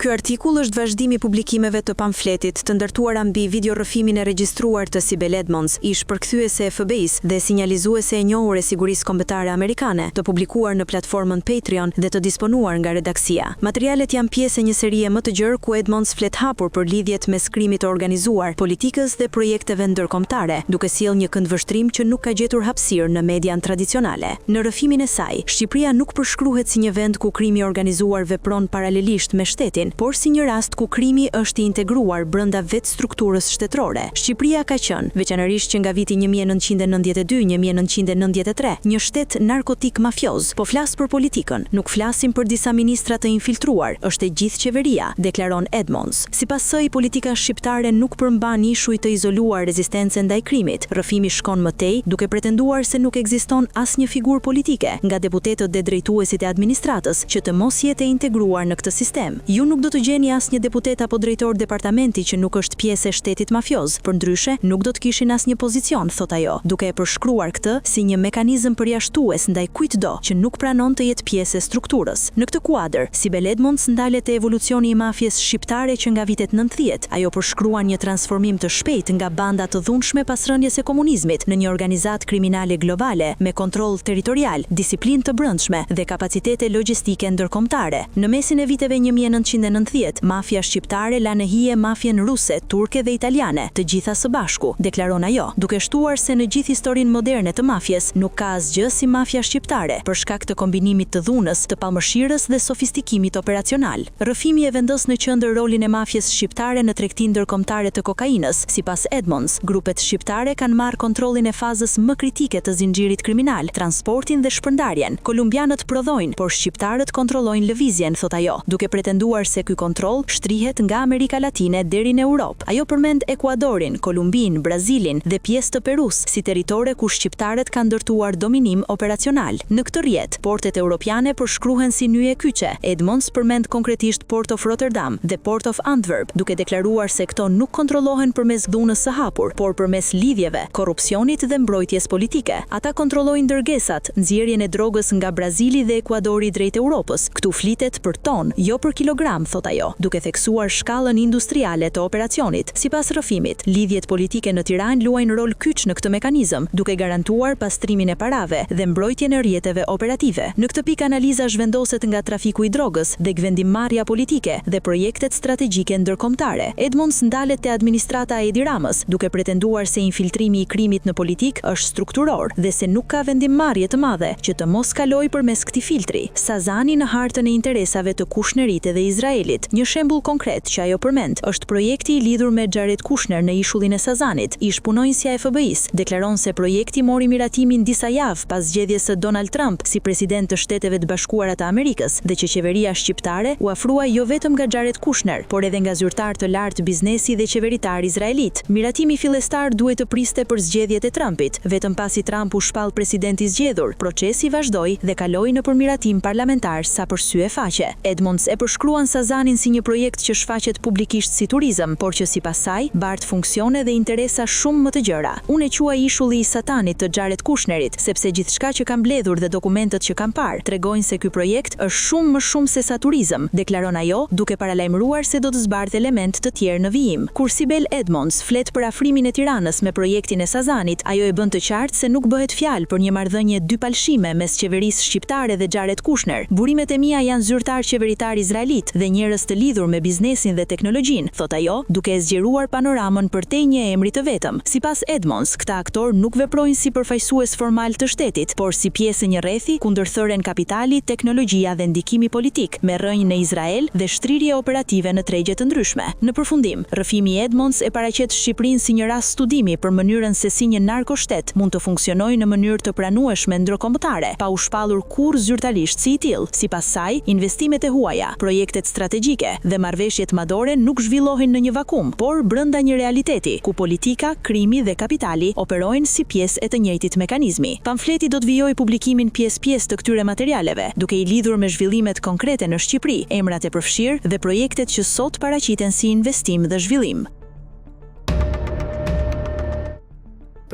Ky artikull është vazhdimi i publikimeve të pamfletit të ndërtuara mbi videorrëfimin e regjistruar të Sibel Edmonds, ish përkthyese e FBI-s dhe sinjalizuese e njohur e sigurisë kombëtare amerikane, të publikuar në platformën Patreon dhe të disponuar nga redaksia. Materialet janë pjesë e një serie më të gjerë ku Edmonds flet hapur për lidhjet mes krimit të organizuar, politikës dhe projekteve ndërkombëtare, duke sjellë një këndvështrim që nuk ka gjetur hapësirë në median tradicionale. Në rrëfimin e saj, Shqipëria nuk përshkruhet si një vend ku krimi i organizuar vepron paralelisht me shtetin, por si një rast ku krimi është i integruar brenda vetë strukturës shtetërore. Shqipëria ka qenë, veçanërisht që nga viti 1992-1993, një shtet narkotik mafioz. Po flas për politikën, nuk flasim për disa ministra të infiltruar, është e gjithë qeveria, deklaron Edmonds. Sipas saj, politika shqiptare nuk përmban ishuj të izoluar rezistencën ndaj krimit. Rrëfimi shkon më tej, duke pretenduar se nuk ekziston asnjë figurë politike, nga deputetët dhe drejtuesit e administratës, që të mos jetë integruar në këtë sistem. Ju nuk do të gjeni asnjë deputet apo drejtor departamenti që nuk është pjesë e shtetit mafioz, përndryshe nuk do të kishin asnjë pozicion, thot ajo, duke e përshkruar këtë si një mekanizëm përjashtues ndaj kujtdo që nuk pranon të jetë pjesë e strukturës. Në këtë kuadër, Sibel Edmonds ndalet te evolucioni i mafjes shqiptare që nga vitet 90, ajo përshkruan një transformim të shpejtë nga banda të dhunshme pas rënies së komunizmit në një organizatë kriminale globale me kontroll territorial, disiplinë të brendshme dhe kapacitete logjistike ndërkombëtare. Në mesin e viteve 1990, mafia shqiptare la në hije mafjen ruse, turke dhe italiane, të gjitha së bashku, deklaron ajo, duke shtuar se në gjithë historinë moderne të mafjes nuk ka asgjë si mafia shqiptare, për shkak të kombinimit të dhunës, të pamëshirës dhe sofistikimit operacional. Rrëfimi e vendos në qendër rolin e mafjes shqiptare në tregtinë ndërkombëtare të kokainës. Sipas Edmonds, grupet shqiptare kanë marrë kontrollin e fazës më kritike të zinxhirit kriminal, transportin dhe shpërndarjen. Kolumbianët prodhojnë, por shqiptarët kontrollojnë lëvizjen, thot ajo, duke pretenduar se ky kontroll shtrihet nga Amerika Latine deri në Europë. Ajo përmend Ekuadorin, Kolumbinë, Brazilin dhe pjesë të Perus si territore ku shqiptarët kanë ndërtuar dominim operacional. Në këtë rrjet, portet europiane përshkruhen si nyje kyçe. Edmonds përmend konkretisht Port of Rotterdam dhe Port of Antwerp, duke deklaruar se këto nuk kontrollohen përmes dhunës së hapur, por përmes lidhjeve, korrupsionit dhe mbrojtjes politike. Ata kontrollojnë dërgesat, nxjerrjen e drogës nga Brazili dhe Ekuadori drejt Europës. Ktu flitet për ton, jo për kilogram, thot ajo, duke theksuar shkallën industriale të operacionit. Sipas rrëfimit, lidhjet politike në Tiranë luajnë rol kyç në këtë mekanizëm, duke garantuar pastrimin e parave dhe mbrojtjen e rrjeteve operative. Në këtë pikë analiza zhvendoset nga trafiku i drogës dhe vendimmarrja politike dhe projektet strategjike ndërkombëtare. Edmonds ndalet te administrata e Edi Ramës, duke pretenduar se infiltrimi i krimit në politik është strukturor dhe se nuk ka vendimmarrje të madhe që të mos kalojë përmes këtij filtri. Sazani në hartën e interesave të Kushnerit dhe Izraelit. Një shembull konkret që ajo përmend është projekti i lidhur me Jared Kushner në ishullin e Sazanit. Ish punonjësja e FBI-s deklaron se projekti mori miratimin disa javë pas zgjedhjes së Donald Trump si president të Shteteve të Bashkuara të Amerikës dhe që qeveria shqiptare u afrua jo vetëm nga Jared Kushner, por edhe nga zyrtar të lartë biznesi dhe qeveritar izraelit. Miratimi fillestar duhet të priste për zgjedhjet e Trumpit. Vetëm pasi Trump u shpall president i zgjedhur, procesi vazhdoi dhe kaloi në përmiratim parlamentar sa për sy e faqe. Edmonds e përshkruan Sazanin si një projekt që shfaqet publikisht si turizëm, por që sipas saj bart funksione dhe interesa shumë më të gjëra. Unë e quaj ishulli i Satanit të Jared Kushnerit, sepse gjithçka që kam mbledhur dhe dokumentet që kam parë tregojnë se ky projekt është shumë më shumë se sa turizëm, deklaron ajo, duke paralajmëruar se do të zbardhë element të tjerë në vijim. Kur Sibel Edmonds flet për afrimin e Tiranës me projektin e Sazanit, ajo e bën të qartë se nuk bëhet fjalë për një marrëdhënie dypalshime mes qeverisë shqiptare dhe Jared Kushner. Burimet e mia janë zyrtar qeveritar izraelit dhe njerëz të lidhur me biznesin dhe teknologjinë, thot ajo, duke e zgjeruar panoramën përtej një emri të vetëm. Sipas Edmonds, këta aktor nuk veprojnë si përfaqësues formal të shtetit, por si pjesë e një rrethi ku ndërthëren kapitali, teknologjia dhe ndikimi politik, me rrënjë në Izrael dhe shtrirje operative në tregje të ndryshme. Në përfundim, rrëfimi i Edmonds e paraqet Shqipërinë si një rast studimi për mënyrën se si një narkoshtet mund të funksionojë në mënyrë të pranueshme ndërkombëtare, pa u shpallur kurrë zyrtarisht si i tillë. Sipas saj, investimet e huaja, projektet strategjike dhe marrëveshjet madore nuk zhvillohen në një vakum, por brenda një realiteti ku politika, krimi dhe kapitali operojnë si pjesë e të njëjtit mekanizmi. Pamfleti do të vijojë publikimin pjesë-pjesë të këtyre materialeve, duke i lidhur me zhvillimet konkrete në Shqipëri, emrat e përfshirë dhe projektet që sot paraqiten si investim dhe zhvillim.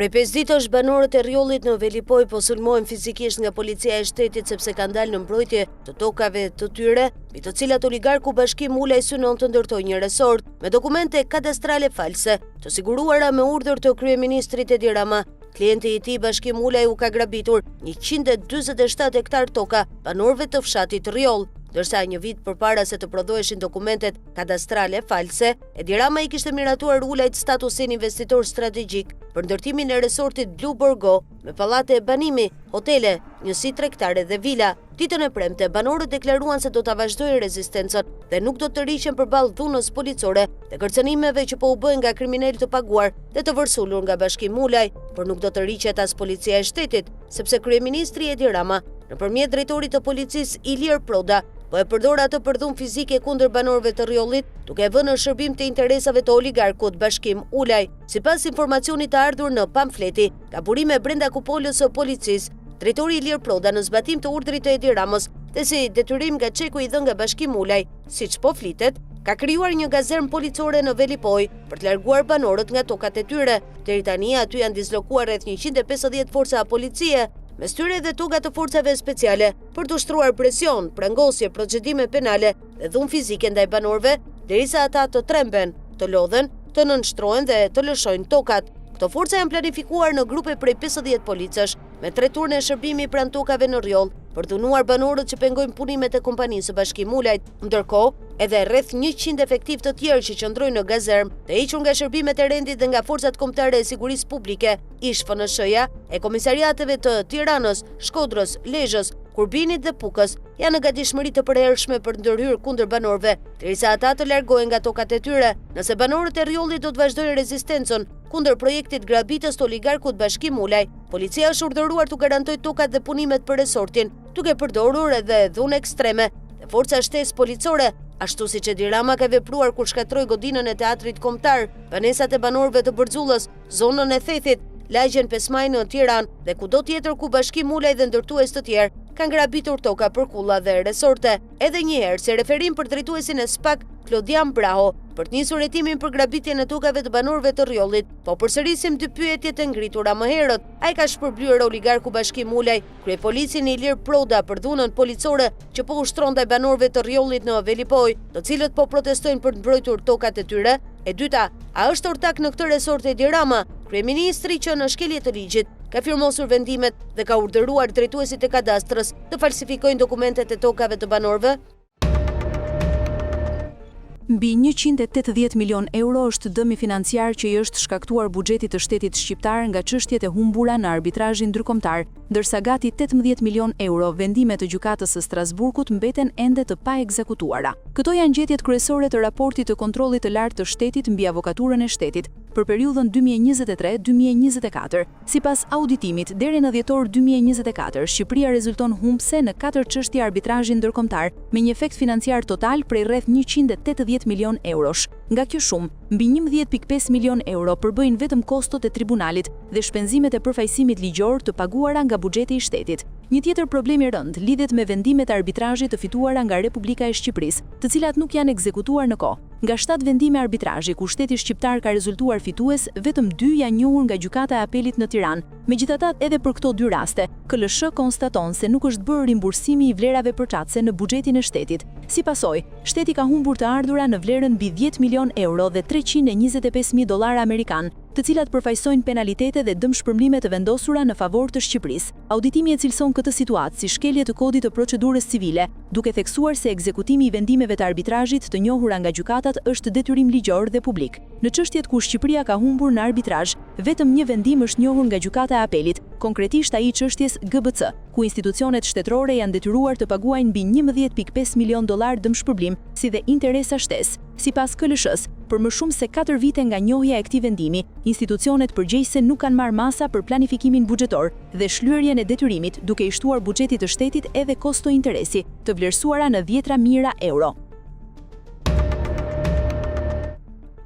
Prej 5 ditësh banorët e rrjollit në Velipoj po sulmohen fizikisht nga policia e shtetit sepse kanë dalë në mbrojtje të tokave të tyre, mbi të cilat oligarku Bashkim Ulaj synon të ndërtojë një resort me dokumente kadastrale false, të siguruara me urdhër të kryeministrit Edi Rama. Klienti i tij Bashkim Ulaj u ka grabitur 147 hektar toka banorëve të fshatit Rrjoll. Ndërsa një vit përpara se të prodhoheshin dokumentet kadastrale false, Edi Rama i kishte miratuar Ulajt statusin investitor strategjik për ndërtimin e resortit Blu Borgo me pallate e banimi, hotele, njësi tregtare dhe vila. Ditën e premte, banorët deklaruan se do ta vazhdojnë rezistencën dhe nuk do të rriqen përballë dhunës policore dhe kërcënimeve që po u bëjnë nga kriminal të paguar dhe të vërsulur nga Bashkim Ulaj, por nuk do të rriqet as policia e shtetit, sepse kryeministri Edi Rama, nëpërmjet drejtorit të policisë Ilir Proda, po e përdor atë për dhunë fizike kundër banorëve të Rrjollit, duke vënë në shërbim të interesave të oligarkut Bashkim Ulaj. Sipas informacionit të ardhur në pamfleti, ka burime brenda kupolës së policisë, drejtori Ilir Proda në zbatim të urdhrit të Edi Ramës dhe si detyrim nga çeku i dhënë nga Bashkim Ulaj, siç po flitet, ka krijuar një gazermë policore në Velipoj për të larguar banorët nga tokat e tyre. Deri tani aty janë dislokuar rreth 150 forca policie, mes tyre dhe toga të forcave speciale, për të ushtruar presion, prangosje, procedime penale dhe dhunë fizike ndaj banorëve, derisa ata të tremben, të lodhen, të nënshtrohen dhe të lëshojnë tokat. Këto forca janë planifikuar në grupe prej 50 policësh, me 3 turne shërbimi pranë tokave në Rrjoll, për dhunuar banorët që pengojnë punimet e kompanisë së Bashkim Ulajt. Ndërkohë, edhe rreth 100 efektiv të tjerë që qëndrojnë në gazermë, të hequr nga shërbimet e rendit dhe nga forcat kombëtare e sigurisë publike, ish FNSH-ja, e komisariateve të Tiranës, Shkodrës, Lezhës, Kurbinit dhe Pukës, janë në gatishmëri të përhershme për ndërhyrë kundër banorëve, derisa ata të largohen nga tokat e tyre. Nëse banorët e Rrjollit do të vazhdojnë rezistencën kundër projektit grabitës të oligarkut Bashkim Ulaj, policia është urdhëruar të garantojë tokat dhe punimet për resortin, duke përdorur edhe dhunë ekstreme dhe forca shtesë policore, ashtu siç Edi Rama ka vepruar kur shkatroi godinën e teatrit kombëtar, banesat e banorëve të Bërxullës, zonën e Thethit, lagjen 5 Maj në Tiranë dhe kudo tjetër ku Bashkim Ulaj dhe ndërtues të tjerë kanë grabitur toka për kulla dhe resorte. Edhe një herë, si referim për drejtuesin e SPAK, Klodian Braho, për të nisur hetimin për grabitjen e tokave të banorëve të Rrjollit, po përsërisim 2 pyetjet e ngritura më herët. Ai ka shpërblyer oligarku Bashkim Ulaj, kryepolicin Ilir Proda për dhunën policore që po ushtron ndaj banorëve të Rrjollit në Velipoj, të cilët po protestojnë për të mbrojtur tokat e tyre. E dyta, a është ortak në këtë resort Edi Rama, kryeministri që në shkelje të ligjit ka firmosur vendimet dhe ka urdhëruar drejtuesit e kadastrës të falsifikojnë dokumentet e tokave të banorëve? Mbi 180 milion euro është dëmi financiar që i është shkaktuar buxhetit të shtetit shqiptar nga çështjet e humbura në arbitrazhin ndërkombëtar, ndërsa gati 18 milion euro vendime të gjykatës së Strasburgut mbeten ende të pa ekzekutuara. Këto janë gjetjet kryesore të raportit të kontrollit të lartë të shtetit mbi avokaturën e shtetit për periudhën 2023-2024. Sipas auditimit, deri në dhjetor 2024, Shqipëria rezulton humbse në 4 çështje arbitrazhi ndërkombëtar me një efekt financiar total prej rreth 180 milion eurosh. Nga kjo shumë, mbi 11.5 milion euro përbëjnë vetëm kostot e tribunalit dhe shpenzimet e përfaqësimit ligjor të paguara nga buxheti i shtetit. Një tjetër problem i rënd lidhet me vendimet e arbitrazhit të fituara nga Republika e Shqipërisë, të cilat nuk janë ekzekutuar në kohë. Nga 7 vendime arbitrazhi ku shteti shqiptar ka rezultuar fitues, vetëm 2 janë njohur nga Gjykata e Apelit në Tiranë. Megjithatë, edhe për këto 2 raste, KLSH konstaton se nuk është bërë rimbursimi i vlerave përçartëse në buxhetin e shtetit. Si pasojë, shteti ka humbur të ardhura në vlerën mbi 10 milion euro dhe $325.000 amerikan, të cilat përfaqësojnë penalitete dhe dëmshpërblime të vendosura në favor të Shqipërisë. Auditimi e cilëson këtë situatë si shkelje të kodit të procedurës civile, duke theksuar se ekzekutimi i vendimeve të arbitrazhit të njohura nga gjykatat është detyrim ligjor dhe publik. Në çështjet ku Shqipëria ka humbur në arbitrazh, vetëm një vendim është njohur nga Gjykata e Apelit, konkretisht ai i çështjes GBC, ku institucionet shtetërore janë detyruar të paguajnë mbi $11.5 milion dëmshpërblim, si dhe interesa shtesë. Sipas KLSH-s, për më shumë se 4 vite nga njohja e këtij vendimi, institucionet përgjegjëse nuk kanë marrë masa për planifikimin buxhetor dhe shlyerjen e detyrimit, duke i shtuar buxhetit të shtetit edhe kosto interesi, të vlerësuara në 10 mijëra euro.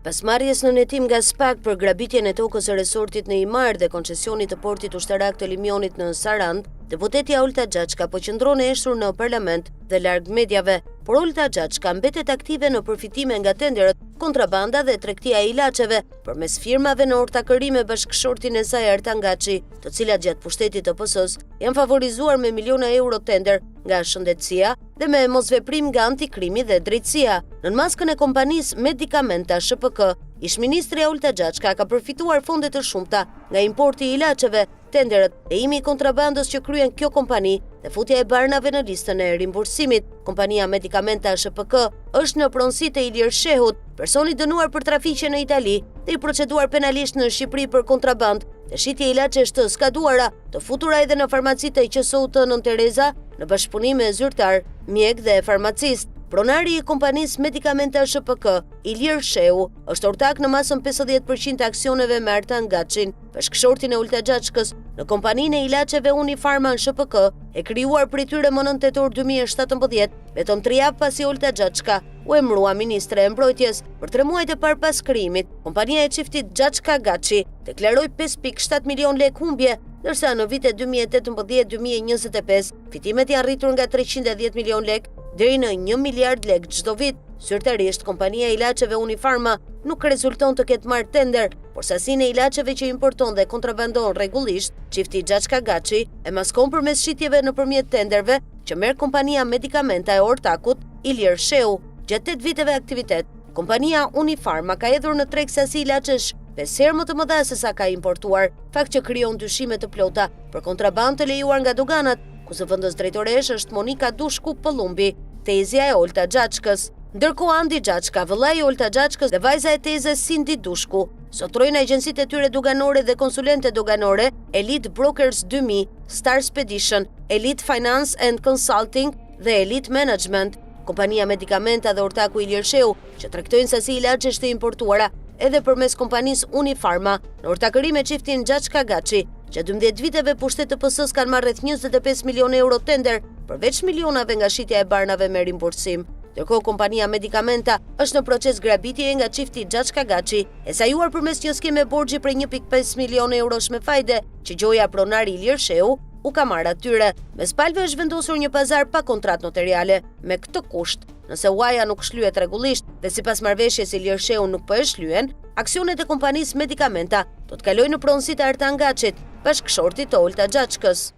Pas marrjes në hetim nga SPAK për grabitjen e tokës së resortit në Imar dhe koncesionit të portit ushtarak të Limionit në Sarand, deputetja Olta Gjaçka po qëndron e eshtur në parlament dhe larg mediave, por Olta Gjaçka mbetet aktive në përfitime nga tenderët, kontrabanda dhe tregtia e ilaçeve përmes firmave në ortakëri me bashkëshortin e saj Artan Gaçi, të cilat gjatë pushtetit të PS-s janë favorizuar me miliona euro tender nga shëndetësia dhe me mosveprim nga antikrimi dhe drejtësia. Në maskën e kompanisë Medikamenta SHPK, ish-ministri Olta Gjaçka ka përfituar fonde të shumta nga importi i ilaçeve, tenderët e imi i kontrabandës që kryen kjo kompani dhe futja e barnave në listën e rimbursimit. Kompania Medikamenta SHPK është në pronësi të Ilir Shehut, personi dënuar për trafiqe në Itali dhe i proceduar penalisht në Shqipëri për kontraband dhe shitje ilaçesh të skaduara, të futura edhe në farmacitë e QSU-t Nën Tereza, në bashkëpunim me zyrtar, mjek dhe farmacist. Pronari i kompanisë Medikamenta SHPK, Ilir Shehu, është ortak në masën 50% të aksioneve me Artan Gaçin, bashkëshortin e Olta Gjaçkës, në kompaninë e ilaçeve Unifarma në SHPK, e krijuar prej tyre më 9 tetor 2017, vetëm 3 javë pasi Olta Gjaçka u emërua ministre e mbrojtjes. Për 3 muajt e parë pas krijimit, kompania e çiftit Gjaçka Gaçi deklaroi 5.7 milion lek humbje, ndërsa në vitet 2018-2025 fitimet janë rritur nga 310 milion lek deri në 1 miliard lek çdo vit. Zyrtarisht, kompania e ilaçeve Unifarma nuk rezulton të ketë marrë tender, por sasinë e ilaçeve që importon dhe kontrabandon rregullisht, çifti Gjaçka Gaçi e maskon përmes shitjeve nëpërmjet tenderve që merr kompania Medikamenta e ortakut Ilir Shehu. Gjatë 8 viteve aktivitet, kompania Unifarma ka hedhur në treg sasi ilaçesh 5 herë më të mëdha se sa ka importuar, fakt që krijon dyshime të plota për kontrabandë të lejuar nga doganat, ku zëvendës drejtoresh është Monika Dushku Pëllumbi, tezja e Olta Gjaçkës. Ndërkohë Andi Gjaçka, vëllai i Olta Gjaçkës dhe vajza e tezës Sindi Dushku, sotrojnë agjencitë e tyre doganore dhe konsulente doganore Elite Brokers 2000, Star Spedition, Elite Finance and Consulting dhe Elite Management. Kompania Medikamenta dhe ortaku Ilir Shehu, që tregtojnë sasi ilaçesh të importuara edhe përmes kompanisë Unifarma, në ortakëri me çiftin Gjaçka Gaçi, që 12 viteve pushtet të PS-s kanë marrë rreth 25 milionë euro tender, përveç milionave nga shitja e barnave me rimbursim. Ndërkohë, kompania Medikamenta është në proces grabitjeje nga çifti Gjaçka Gaçi, e sajuar përmes një skeme borxhi prej 1.5 milionë eurosh me fajde, që gjoja pronari Ilir Shehu u ka marrë atyre. Mes palëve është vendosur një pazar pa kontratë notariale. Me këtë kusht, nëse huaja nuk shlyhet rregullisht dhe sipas marrëveshjes Ilir Shehu nuk po e shlyen, aksionet e kompanisë Medikamenta do të kalojnë në pronësi të Artan Gaçit, bashkëshortit të Olta Gjaçkës.